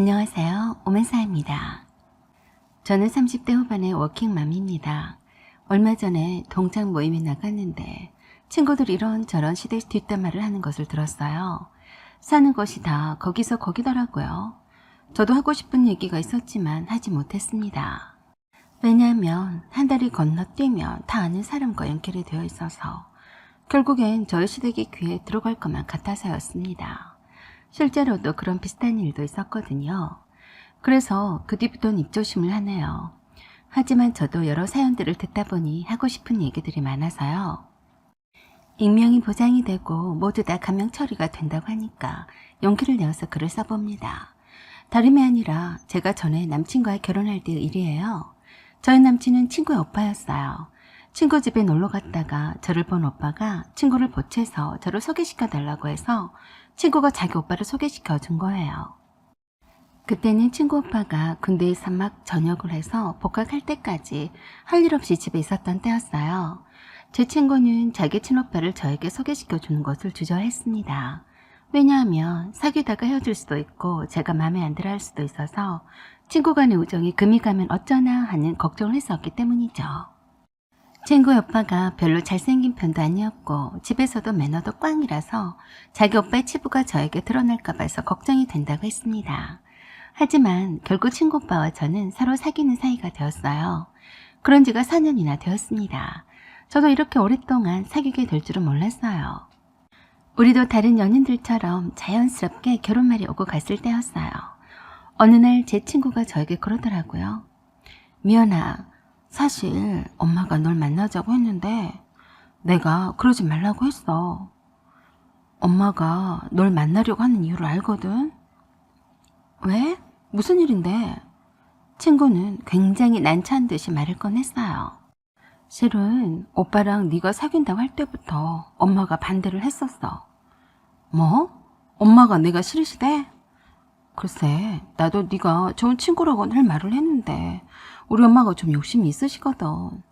안녕하세요. 오만사입니다. 저는 30대 후반의 워킹맘입니다. 얼마 전에 동창 모임에 나갔는데 친구들이 이런저런 시대 뒷담화를 하는 것을 들었어요. 사는 것이 다 거기서 거기더라고요. 저도 하고 싶은 얘기가 있었지만 하지 못했습니다. 왜냐하면 한 달이 건너뛰면 다 아는 사람과 연결이 되어 있어서 결국엔 저의 시댁의 귀에 들어갈 것만 같아서였습니다. 실제로도 그런 비슷한 일도 있었거든요. 그래서 그 뒤부터는 입조심을 하네요. 하지만 저도 여러 사연들을 듣다 보니 하고 싶은 얘기들이 많아서요. 익명이 보장이 되고 모두 다 감명 처리가 된다고 하니까 용기를 내어서 글을 써봅니다. 다름이 아니라 제가 전에 남친과 결혼할 때의 일이에요. 저희 남친은 친구의 오빠였어요. 친구 집에 놀러 갔다가 저를 본 오빠가 친구를 보채서 저를 소개시켜 달라고 해서 친구가 자기 오빠를 소개시켜 준 거예요. 그때는 친구 오빠가 군대에서 막 전역을 해서 복학할 때까지 할 일 없이 집에 있었던 때였어요. 제 친구는 자기 친오빠를 저에게 소개시켜 주는 것을 주저했습니다. 왜냐하면 사귀다가 헤어질 수도 있고 제가 마음에 안 들어 할 수도 있어서 친구 간의 우정이 금이 가면 어쩌나 하는 걱정을 했었기 때문이죠. 친구의 오빠가 별로 잘생긴 편도 아니었고 집에서도 매너도 꽝이라서 자기 오빠의 치부가 저에게 드러날까 봐서 걱정이 된다고 했습니다. 하지만 결국 친구 오빠와 저는 서로 사귀는 사이가 되었어요. 그런 지가 4년이나 되었습니다. 저도 이렇게 오랫동안 사귀게 될 줄은 몰랐어요. 우리도 다른 연인들처럼 자연스럽게 결혼말이 오고 갔을 때였어요. 어느 날 제 친구가 저에게 그러더라고요. 미연아, 사실 엄마가 널 만나자고 했는데 내가 그러지 말라고 했어. 엄마가 널 만나려고 하는 이유를 알거든. 왜? 무슨 일인데? 친구는 굉장히 난처한 듯이 말을 꺼냈어요. 실은 오빠랑 네가 사귄다고 할 때부터 엄마가 반대를 했었어. 뭐? 엄마가 내가 싫으시대? 글쎄, 나도 네가 좋은 친구라고 늘 말을 했는데 우리 엄마가 좀 욕심이 있으시거든.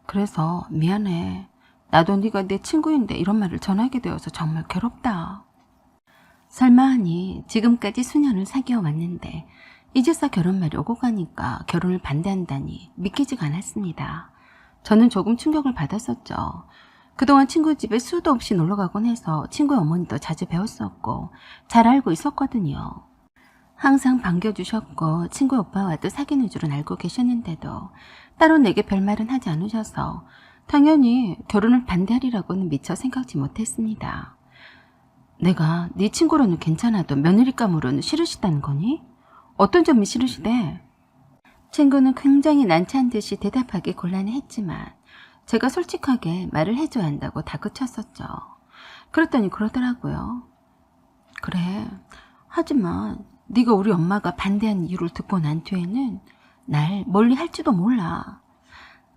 그래서 미안해. 나도 네가 내 친구인데 이런 말을 전하게 되어서 정말 괴롭다. 설마 하니 지금까지 수년을 사귀어 왔는데 이제서 결혼말이 오고 가니까 결혼을 반대한다니 믿기지가 않았습니다. 저는 조금 충격을 받았었죠. 그동안 친구 집에 수도 없이 놀러가곤 해서 친구의 어머니도 자주 배웠었고 잘 알고 있었거든요. 항상 반겨주셨고 친구 오빠와도 사귀는 줄은 알고 계셨는데도 따로 내게 별말은 하지 않으셔서 당연히 결혼을 반대하리라고는 미처 생각지 못했습니다. 내가 네 친구로는 괜찮아도 며느리감으로는 싫으시다는 거니? 어떤 점이 싫으시대? 친구는 굉장히 난처한 듯이 대답하기 곤란했지만 제가 솔직하게 말을 해줘야 한다고 다그쳤었죠. 그랬더니 그러더라고요. 그래, 하지만 네가 우리 엄마가 반대한 이유를 듣고 난 뒤에는 날 멀리 할지도 몰라.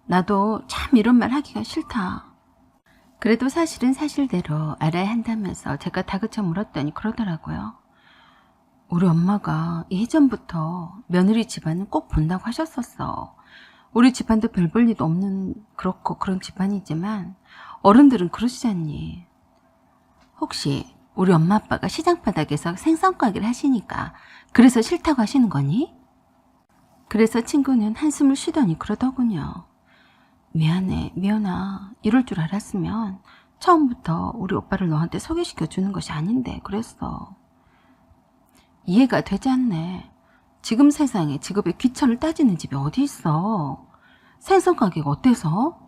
나도 참 이런 말 하기가 싫다. 그래도 사실은 사실대로 알아야 한다면서 제가 다그쳐 물었더니 그러더라고요. 우리 엄마가 예전부터 며느리 집안은 꼭 본다고 하셨었어. 우리 집안도 별 볼 일도 없는 그렇고 그런 집안이지만 어른들은 그러시잖니. 혹시 우리 엄마 아빠가 시장 바닥에서 생선 가게를 하시니까 그래서 싫다고 하시는 거니? 그래서 친구는 한숨을 쉬더니 그러더군요. 미안해, 미연아. 이럴 줄 알았으면 처음부터 우리 오빠를 너한테 소개시켜 주는 것이 아닌데 그랬어. 이해가 되지 않네. 지금 세상에 직업의 귀천을 따지는 집이 어디 있어. 생선 가게가 어때서?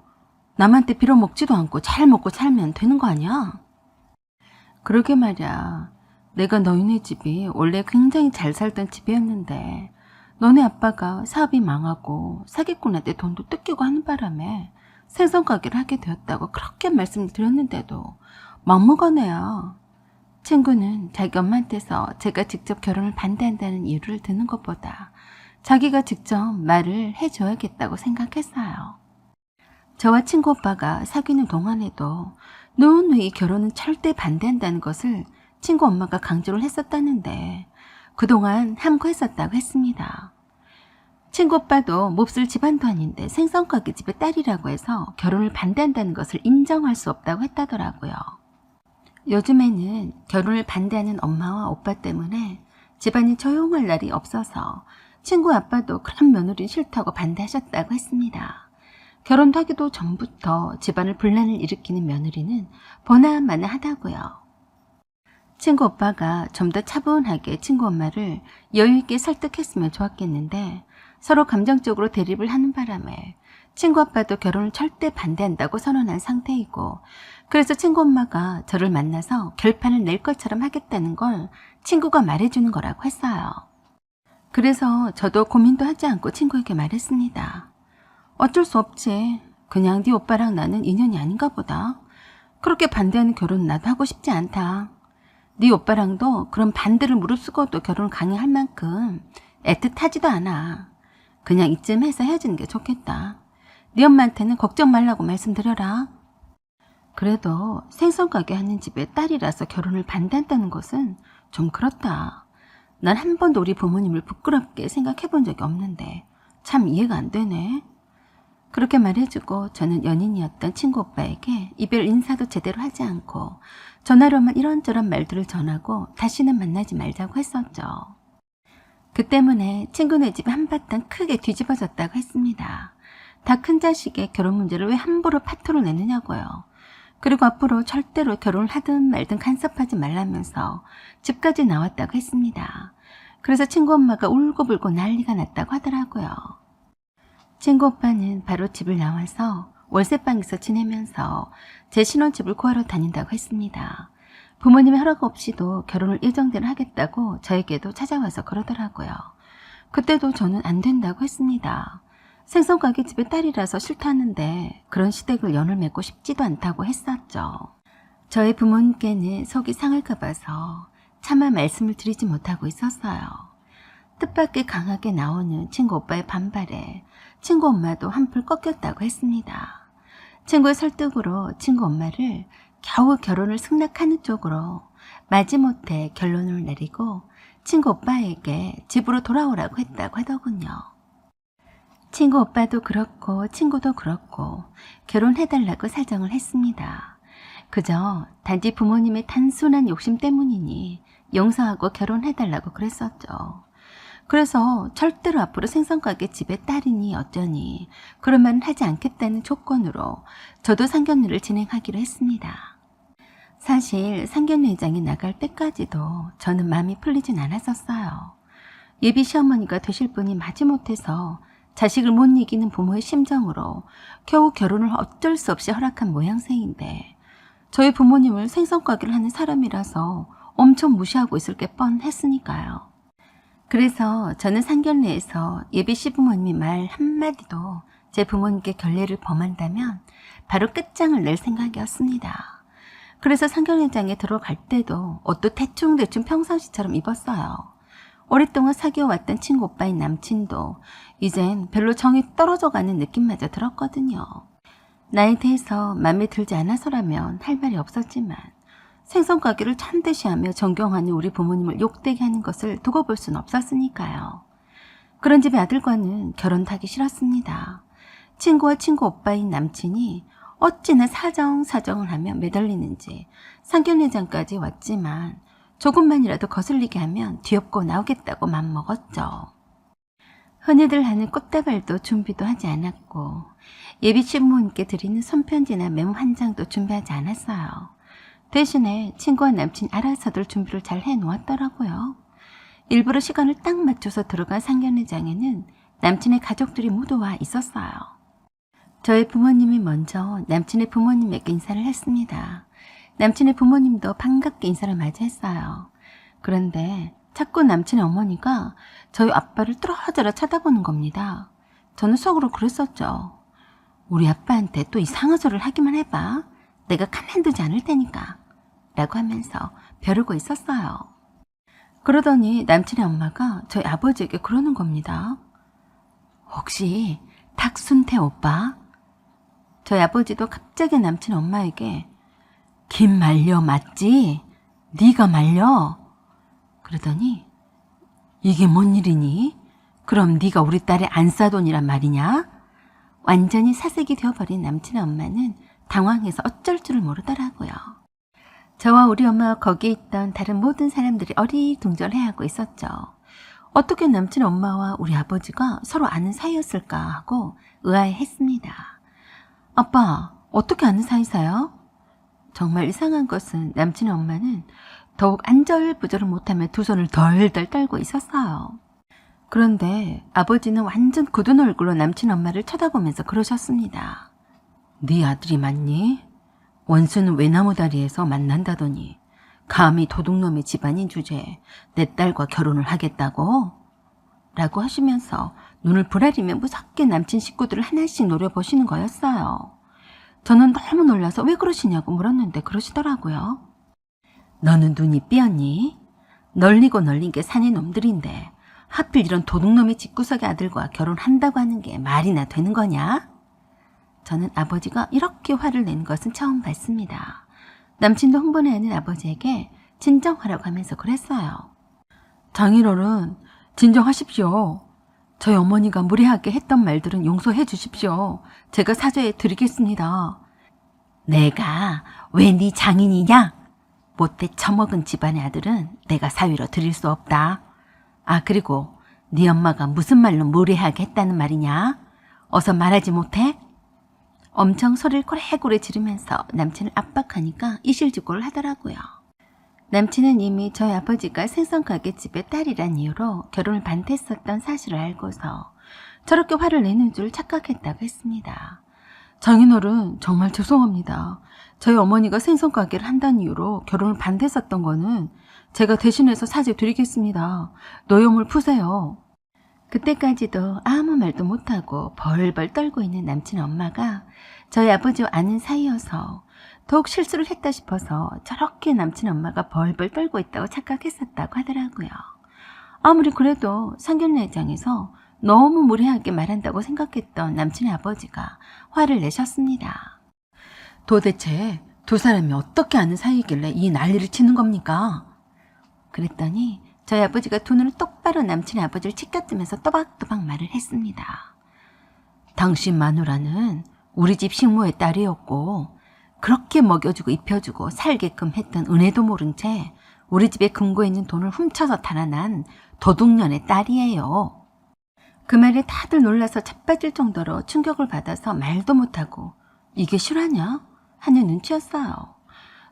남한테 빌어먹지도 않고 잘 먹고 살면 되는 거 아니야? 그러게 말이야. 내가 너희네 집이 원래 굉장히 잘 살던 집이었는데 너네 아빠가 사업이 망하고 사기꾼한테 돈도 뜯기고 하는 바람에 생선 가게를 하게 되었다고 그렇게 말씀을 드렸는데도 막무가내야. 친구는 자기 엄마한테서 제가 직접 결혼을 반대한다는 이유를 듣는 것보다 자기가 직접 말을 해줘야겠다고 생각했어요. 저와 친구 오빠가 사귀는 동안에도 누누이 결혼은 절대 반대한다는 것을 친구 엄마가 강조를 했었다는데 그동안 함구했었다고 했습니다. 친구 오빠도 몹쓸 집안도 아닌데 생선가게 집의 딸이라고 해서 결혼을 반대한다는 것을 인정할 수 없다고 했다더라고요. 요즘에는 결혼을 반대하는 엄마와 오빠 때문에 집안이 조용할 날이 없어서 친구 아빠도 그런 며느리는 싫다고 반대하셨다고 했습니다. 결혼하기도 전부터 집안을 분란을 일으키는 며느리는 보나마나 하다고요. 친구 오빠가 좀 더 차분하게 친구 엄마를 여유있게 설득했으면 좋았겠는데 서로 감정적으로 대립을 하는 바람에 친구 아빠도 결혼을 절대 반대한다고 선언한 상태이고, 그래서 친구 엄마가 저를 만나서 결판을 낼 것처럼 하겠다는 걸 친구가 말해주는 거라고 했어요. 그래서 저도 고민도 하지 않고 친구에게 말했습니다. 어쩔 수 없지. 그냥 네 오빠랑 나는 인연이 아닌가 보다. 그렇게 반대하는 결혼은 나도 하고 싶지 않다. 네 오빠랑도 그런 반대를 무릅쓰고도 결혼을 강행할 만큼 애틋하지도 않아. 그냥 이쯤 해서 헤어지는 게 좋겠다. 네 엄마한테는 걱정 말라고 말씀드려라. 그래도 생선 가게 하는 집의 딸이라서 결혼을 반대한다는 것은 좀 그렇다. 난 한 번도 우리 부모님을 부끄럽게 생각해 본 적이 없는데 참 이해가 안 되네. 그렇게 말해주고 저는 연인이었던 친구 오빠에게 이별 인사도 제대로 하지 않고 전화로만 이런저런 말들을 전하고 다시는 만나지 말자고 했었죠. 그 때문에 친구네 집이 한바탕 크게 뒤집어졌다고 했습니다. 다 큰 자식의 결혼 문제를 왜 함부로 파토를 내느냐고요. 그리고 앞으로 절대로 결혼을 하든 말든 간섭하지 말라면서 집까지 나왔다고 했습니다. 그래서 친구 엄마가 울고불고 난리가 났다고 하더라고요. 친구 오빠는 바로 집을 나와서 월세방에서 지내면서 제 신혼집을 구하러 다닌다고 했습니다. 부모님의 허락 없이도 결혼을 예정대로 하겠다고 저에게도 찾아와서 그러더라고요. 그때도 저는 안 된다고 했습니다. 생선가게 집의 딸이라서 싫다는데 그런 시댁을 연을 맺고 싶지도 않다고 했었죠. 저희 부모님께는 속이 상할까 봐서 차마 말씀을 드리지 못하고 있었어요. 뜻밖의 강하게 나오는 친구 오빠의 반발에 친구 엄마도 한풀 꺾였다고 했습니다. 친구의 설득으로 친구 엄마를 겨우 결혼을 승낙하는 쪽으로 마지못해 결론을 내리고 친구 오빠에게 집으로 돌아오라고 했다고 하더군요. 친구 오빠도 그렇고 친구도 그렇고 결혼해달라고 사정을 했습니다. 그저 단지 부모님의 단순한 욕심 때문이니 용서하고 결혼해달라고 그랬었죠. 그래서 절대로 앞으로 생선가게 집의 딸이니 어쩌니 그런 말은 하지 않겠다는 조건으로 저도 상견례를 진행하기로 했습니다. 사실 상견례장에 나갈 때까지도 저는 마음이 풀리진 않았었어요. 예비 시어머니가 되실 분이 마지못해서 자식을 못 이기는 부모의 심정으로 겨우 결혼을 어쩔 수 없이 허락한 모양새인데 저희 부모님을 생선가게를 하는 사람이라서 엄청 무시하고 있을 게 뻔했으니까요. 그래서 저는 상견례에서 예비 시부모님이 말 한마디도 제 부모님께 결례를 범한다면 바로 끝장을 낼 생각이었습니다. 그래서 상견례장에 들어갈 때도 옷도 대충대충 평상시처럼 입었어요. 오랫동안 사귀어왔던 친구 오빠의 남친도 이젠 별로 정이 떨어져가는 느낌마저 들었거든요. 나에 대해서 마음에 들지 않아서라면 할 말이 없었지만 생선가게를 참듯이하며 존경하는 우리 부모님을 욕되게 하는 것을 두고 볼 수는 없었으니까요. 그런 집의 아들과는 결혼도 하기 싫었습니다. 친구와 친구 오빠인 남친이 어찌나 사정을 하며 매달리는지 상견례장까지 왔지만 조금만이라도 거슬리게 하면 뒤엎고 나오겠다고 맘먹었죠. 흔히들 하는 꽃다발도 준비도 하지 않았고 예비 시부모님께 드리는 손편지나 메모 한 장도 준비하지 않았어요. 대신에 친구와 남친 알아서들 준비를 잘 해놓았더라고요. 일부러 시간을 딱 맞춰서 들어간 상견례장에는 남친의 가족들이 모두 와 있었어요. 저희 부모님이 먼저 남친의 부모님에게 인사를 했습니다. 남친의 부모님도 반갑게 인사를 맞이했어요. 그런데 자꾸 남친의 어머니가 저희 아빠를 뚫어져라 쳐다보는 겁니다. 저는 속으로 그랬었죠. 우리 아빠한테 또 이상한 소리를 하기만 해봐. 내가 가만두지 않을 테니까 라고 하면서 벼르고 있었어요. 그러더니 남친의 엄마가 저희 아버지에게 그러는 겁니다. 혹시 탁순태 오빠? 저희 아버지도 갑자기 남친의 엄마에게 김말려 맞지? 네가 말려? 그러더니 이게 뭔 일이니? 그럼 네가 우리 딸의 안싸돈이란 말이냐? 완전히 사색이 되어버린 남친의 엄마는 당황해서 어쩔 줄을 모르더라고요. 저와 우리 엄마와 거기에 있던 다른 모든 사람들이 어리둥절해하고 있었죠. 어떻게 남친 엄마와 우리 아버지가 서로 아는 사이였을까 하고 의아해했습니다. 아빠, 어떻게 아는 사이세요? 정말 이상한 것은 남친의 엄마는 더욱 안절부절을 못하며 두 손을 덜덜 떨고 있었어요. 그런데 아버지는 완전 굳은 얼굴로 남친 엄마를 쳐다보면서 그러셨습니다. 네 아들이 맞니? 원수는 외나무다리에서 만난다더니 감히 도둑놈의 집안인 주제에 내 딸과 결혼을 하겠다고? 라고 하시면서 눈을 부라리며 무섭게 남친 식구들을 하나씩 노려보시는 거였어요. 저는 너무 놀라서 왜 그러시냐고 물었는데 그러시더라고요. 너는 눈이 삐었니? 널리고 널린 게 산의 놈들인데 하필 이런 도둑놈의 집구석의 아들과 결혼한다고 하는 게 말이나 되는 거냐? 저는 아버지가 이렇게 화를 낸 것은 처음 봤습니다. 남친도 흥분해하는 아버지에게 진정하라고 하면서 그랬어요. 장인어른, 진정하십시오. 저희 어머니가 무례하게 했던 말들은 용서해 주십시오. 제가 사죄해 드리겠습니다. 내가 왜 네 장인이냐? 못돼 처먹은 집안의 아들은 내가 사위로 드릴 수 없다. 아, 그리고 네 엄마가 무슨 말로 무례하게 했다는 말이냐? 어서 말하지 못해? 엄청 소리를 고래고래 지르면서 남친을 압박하니까 이실직고를 하더라고요. 남친은 이미 저희 아버지가 생선가게집의 딸이란 이유로 결혼을 반대했었던 사실을 알고서 저렇게 화를 내는 줄 착각했다고 했습니다. 장인어른, 정말 죄송합니다. 저희 어머니가 생선가게를 한다는 이유로 결혼을 반대했었던 거는 제가 대신해서 사죄드리겠습니다. 노여움을 푸세요. 그때까지도 아무 말도 못하고 벌벌 떨고 있는 남친 엄마가 저희 아버지와 아는 사이여서 더욱 실수를 했다 싶어서 저렇게 남친 엄마가 벌벌 떨고 있다고 착각했었다고 하더라고요. 아무리 그래도 상견례장에서 너무 무례하게 말한다고 생각했던 남친의 아버지가 화를 내셨습니다. 도대체 두 사람이 어떻게 아는 사이이길래 이 난리를 치는 겁니까? 그랬더니 저희 아버지가 두 눈을 똑바로 남친의 아버지를 치켜뜨면서 또박또박 말을 했습니다. 당신 마누라는 우리 집 식모의 딸이었고 그렇게 먹여주고 입혀주고 살게끔 했던 은혜도 모른 채 우리 집에 금고에 있는 돈을 훔쳐서 달아난 도둑년의 딸이에요. 그 말에 다들 놀라서 자빠질 정도로 충격을 받아서 말도 못하고 이게 실화냐? 하는 눈치였어요.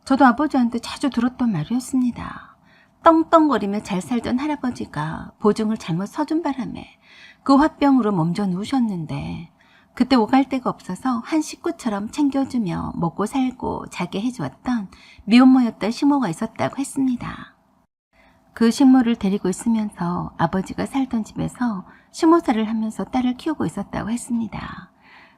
저도 아버지한테 자주 들었던 말이었습니다. 떵떵거리며 잘 살던 할아버지가 보증을 잘못 서준 바람에 그 화병으로 몸져 누우셨는데 그때 오갈 데가 없어서 한 식구처럼 챙겨주며 먹고 살고 자게 해주었던 미혼모였던 식모가 있었다고 했습니다. 그 식모를 데리고 있으면서 아버지가 살던 집에서 식모살을 하면서 딸을 키우고 있었다고 했습니다.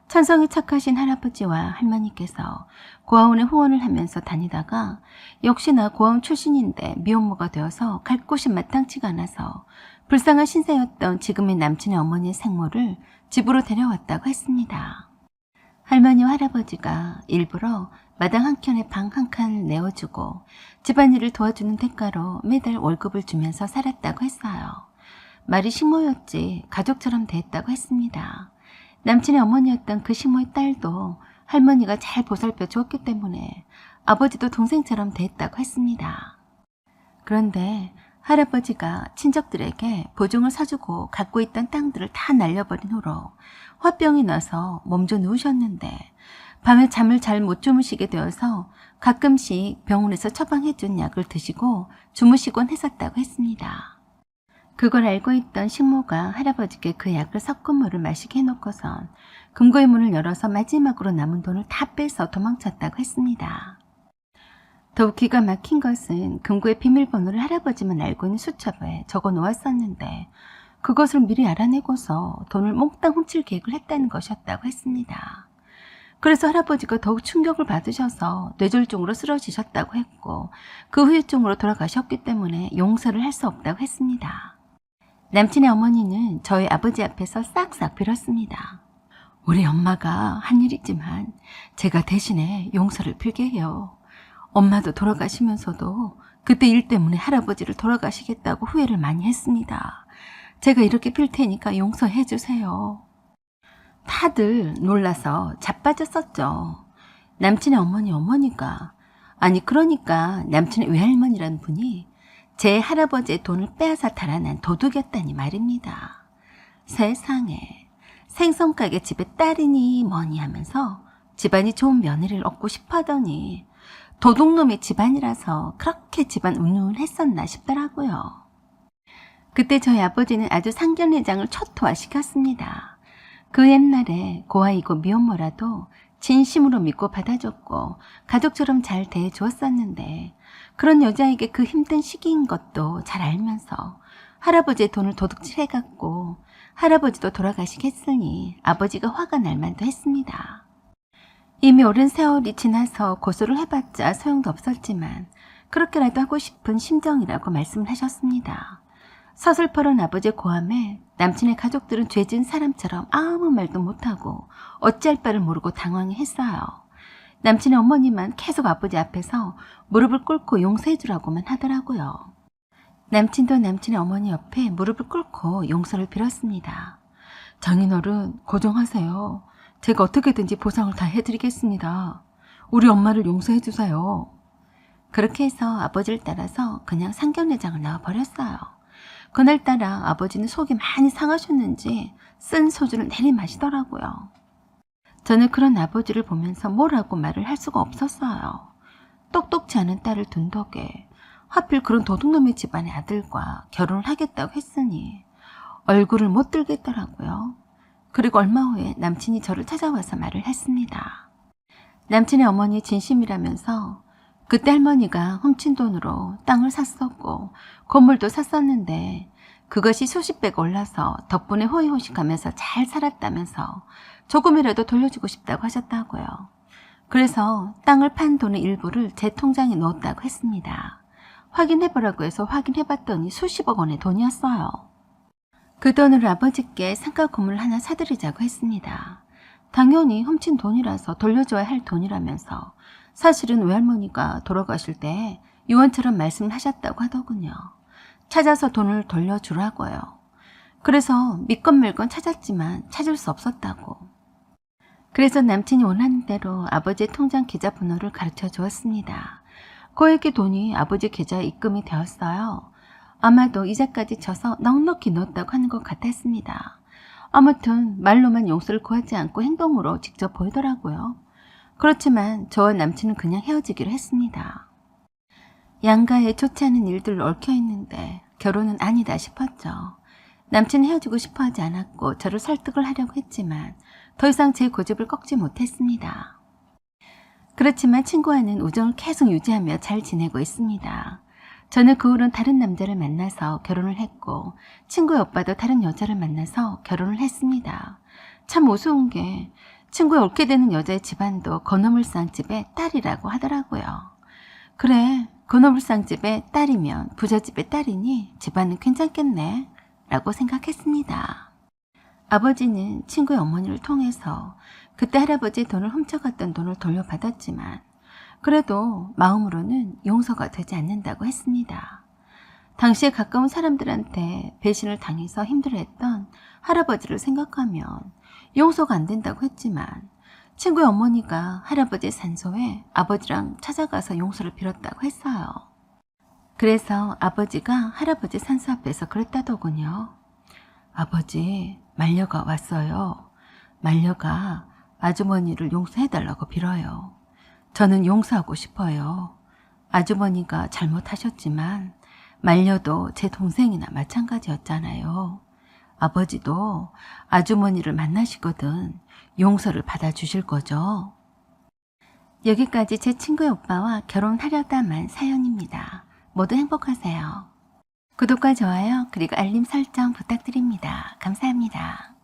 천성이 착하신 할아버지와 할머니께서 고아원에 후원을 하면서 다니다가 역시나 고아원 출신인데 미혼모가 되어서 갈 곳이 마땅치가 않아서 불쌍한 신세였던 지금의 남친의 어머니의 생모를 집으로 데려왔다고 했습니다. 할머니와 할아버지가 일부러 마당 한켠에 방 한 칸을 내어주고 집안일을 도와주는 대가로 매달 월급을 주면서 살았다고 했어요. 말이 식모였지 가족처럼 대했다고 했습니다. 남친의 어머니였던 그 식모의 딸도 할머니가 잘 보살펴 주었기 때문에 아버지도 동생처럼 대했다고 했습니다. 그런데 할아버지가 친척들에게 보증을 사주고 갖고 있던 땅들을 다 날려버린 후로 화병이 나서 몸져 누우셨는데 밤에 잠을 잘 못 주무시게 되어서 가끔씩 병원에서 처방해준 약을 드시고 주무시곤 했었다고 했습니다. 그걸 알고 있던 식모가 할아버지께 그 약을 섞은 물을 마시게 해놓고선 금고의 문을 열어서 마지막으로 남은 돈을 다 빼서 도망쳤다고 했습니다. 더욱 기가 막힌 것은 금고의 비밀번호를 할아버지만 알고 있는 수첩에 적어 놓았었는데 그것을 미리 알아내고서 돈을 몽땅 훔칠 계획을 했다는 것이었다고 했습니다. 그래서 할아버지가 더욱 충격을 받으셔서 뇌졸중으로 쓰러지셨다고 했고 그 후유증으로 돌아가셨기 때문에 용서를 할 수 없다고 했습니다. 남친의 어머니는 저희 아버지 앞에서 싹싹 빌었습니다. 우리 엄마가 한 일이지만 제가 대신에 용서를 빌게 해요. 엄마도 돌아가시면서도 그때 일 때문에 할아버지를 돌아가시겠다고 후회를 많이 했습니다. 제가 이렇게 빌 테니까 용서해 주세요. 다들 놀라서 자빠졌었죠. 남친의 어머니가 아니 그러니까 남친의 외할머니라는 분이 제 할아버지의 돈을 빼앗아 달아난 도둑이었다니 말입니다. 세상에, 생선가게 집에 딸이니 뭐니 하면서 집안이 좋은 며느리를 얻고 싶어 하더니 도둑놈의 집안이라서 그렇게 집안 운운했었나 싶더라고요. 그때 저희 아버지는 아주 상견례장을 초토화시켰습니다. 그 옛날에 고아이고 미혼모라도 진심으로 믿고 받아줬고 가족처럼 잘 대해주었었는데 그런 여자에게 그 힘든 시기인 것도 잘 알면서 할아버지의 돈을 도둑질해갖고 할아버지도 돌아가시겠으니 아버지가 화가 날 만도 했습니다. 이미 오랜 세월이 지나서 고소를 해봤자 소용도 없었지만 그렇게라도 하고 싶은 심정이라고 말씀을 하셨습니다. 서슬퍼런 아버지의 고함에 남친의 가족들은 죄진 사람처럼 아무 말도 못하고 어찌할 바를 모르고 당황했어요. 남친의 어머니만 계속 아버지 앞에서 무릎을 꿇고 용서해주라고만 하더라고요. 남친도 남친의 어머니 옆에 무릎을 꿇고 용서를 빌었습니다. 장인어른 고정하세요. 제가 어떻게든지 보상을 다 해드리겠습니다. 우리 엄마를 용서해 주세요. 그렇게 해서 아버지를 따라서 그냥 상견례장을 나와버렸어요. 그날따라 아버지는 속이 많이 상하셨는지 쓴 소주를 내리마시더라고요. 저는 그런 아버지를 보면서 뭐라고 말을 할 수가 없었어요. 똑똑치 않은 딸을 둔 덕에 하필 그런 도둑놈의 집안의 아들과 결혼을 하겠다고 했으니 얼굴을 못 들겠더라고요. 그리고 얼마 후에 남친이 저를 찾아와서 말을 했습니다. 남친의 어머니 진심이라면서 그때 할머니가 훔친 돈으로 땅을 샀었고 건물도 샀었는데 그것이 수십 배가 올라서 덕분에 호의호식하면서 잘 살았다면서 조금이라도 돌려주고 싶다고 하셨다고요. 그래서 땅을 판 돈의 일부를 제 통장에 넣었다고 했습니다. 확인해보라고 해서 확인해봤더니 수십억 원의 돈이었어요. 그 돈으로 아버지께 상가 건물을 하나 사드리자고 했습니다. 당연히 훔친 돈이라서 돌려줘야 할 돈이라면서 사실은 외할머니가 돌아가실 때 유언처럼 말씀을 하셨다고 하더군요. 찾아서 돈을 돌려주라고요. 그래서 믿건 말건 찾았지만 찾을 수 없었다고. 그래서 남친이 원하는 대로 아버지의 통장 계좌 번호를 가르쳐 주었습니다. 고액의 돈이 아버지 계좌에 입금이 되었어요. 아마도 이자까지 쳐서 넉넉히 넣었다고 하는 것 같았습니다. 아무튼 말로만 용서를 구하지 않고 행동으로 직접 보이더라고요. 그렇지만 저와 남친은 그냥 헤어지기로 했습니다. 양가에 좋지 않은 일들 얽혀있는데 결혼은 아니다 싶었죠. 남친은 헤어지고 싶어 하지 않았고 저를 설득을 하려고 했지만 더 이상 제 고집을 꺾지 못했습니다. 그렇지만 친구와는 우정을 계속 유지하며 잘 지내고 있습니다. 저는 그 후로는 다른 남자를 만나서 결혼을 했고 친구의 오빠도 다른 여자를 만나서 결혼을 했습니다. 참 우스운 게 친구의 옳게 되는 여자의 집안도 건어물상집의 딸이라고 하더라고요. 그래, 건어물상집의 딸이면 부잣집의 딸이니 집안은 괜찮겠네 라고 생각했습니다. 아버지는 친구의 어머니를 통해서 그때 할아버지의 돈을 훔쳐갔던 돈을 돌려받았지만 그래도 마음으로는 용서가 되지 않는다고 했습니다. 당시에 가까운 사람들한테 배신을 당해서 힘들어했던 할아버지를 생각하면 용서가 안 된다고 했지만 친구의 어머니가 할아버지 산소에 아버지랑 찾아가서 용서를 빌었다고 했어요. 그래서 아버지가 할아버지 산소 앞에서 그랬다더군요. 아버지, 말려가 왔어요. 말려가 아주머니를 용서해달라고 빌어요. 저는 용서하고 싶어요. 아주머니가 잘못하셨지만 말려도 제 동생이나 마찬가지였잖아요. 아버지도 아주머니를 만나시거든 용서를 받아주실 거죠? 여기까지 제 친구의 오빠와 결혼하려다만 사연입니다. 모두 행복하세요. 구독과 좋아요 그리고 알림 설정 부탁드립니다. 감사합니다.